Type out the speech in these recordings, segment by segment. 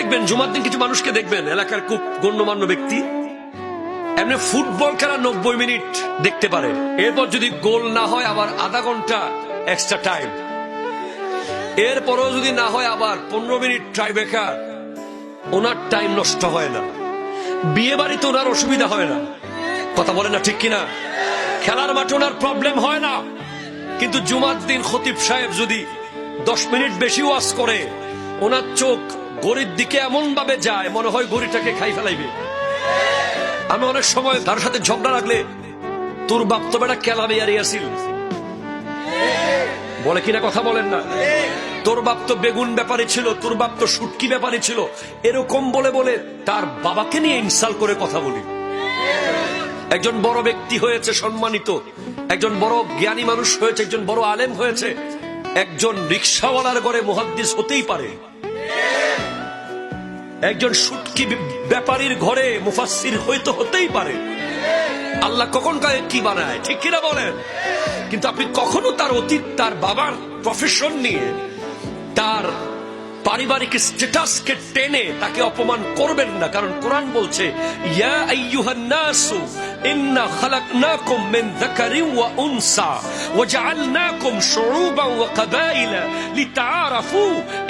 দেখবেন জুমার দিন কিছু মানুষকে দেখবেন এলাকার খুব গণ্যমান্য ব্যক্তি এমনি ফুটবল খেলা 90 মিনিট দেখতে পারে, এরপর যদি গোল না হয় আবার আধা ঘন্টা এক্সট্রা টাইম, এরপরও যদি না হয় আবার 15 মিনিট ট্রাইব্রেকার। ওনার টাইম নষ্ট হয় না, বিয়ে বাড়িতে ওনার অসুবিধা হয় না, কথা বলে না ঠিক কিনা? খেলার মাঠে ওনার প্রবলেম হয় না। কিন্তু জুমার দিন খতিব সাহেব যদি 10 মিনিট বেশি ওয়াজ করে, ওনার চোখ গড়ির দিকে এমন ভাবে যায় মনে হয় গড়িটাকে খাই ফেলাইবে। আমি অনেক সময় তার সাথে ঝগড়া লাগলে, তোর বাপ তো বেটা কেলাবে আর ইয়াসিল বলে কিনা, কথা বলেন না? তোর বাপ তো বেগুন ব্যাপারী ছিল, তোর বাপ তো শুটকি ব্যাপারী ছিল, এরকম বলে বলে তার বাবাকে নিয়ে ইনসাল্ট করে কথা বলি। একজন বড় ব্যক্তি হয়েছে, সম্মানিত একজন বড় জ্ঞানী মানুষ হয়েছে, একজন বড় আলেম হয়েছে, একজন রিকশাওয়ালার ঘরে মুহাদ্দিস হতেই পারে, একজন শুটকি ব্যাপারীর ঘরে মুফাসসির হতেই পারে। আল্লাহ কখন কাকে কি বানায়, ঠিক কিনা বলেন? কিন্তু আপনি কখনো তার অতীত, তার বাবার প্রফেশন নিয়ে, তার পারিবারিক স্ট্যাটাসকে টেনে তাকে অপমান করবেন না। কারণ কোরআন বলছে, ইয়া আইয়ুহান নাসু ইন্না খালাকনাকুম মিন যাকারিন ওয়া উনসা ওয়া জাআলনাকুম শুউবান ওয়া কাবাইলা লিতাআরাফু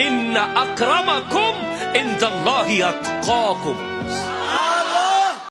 ইন্না আকরামাকুম ইনদাল্লাহি আতকাকুম।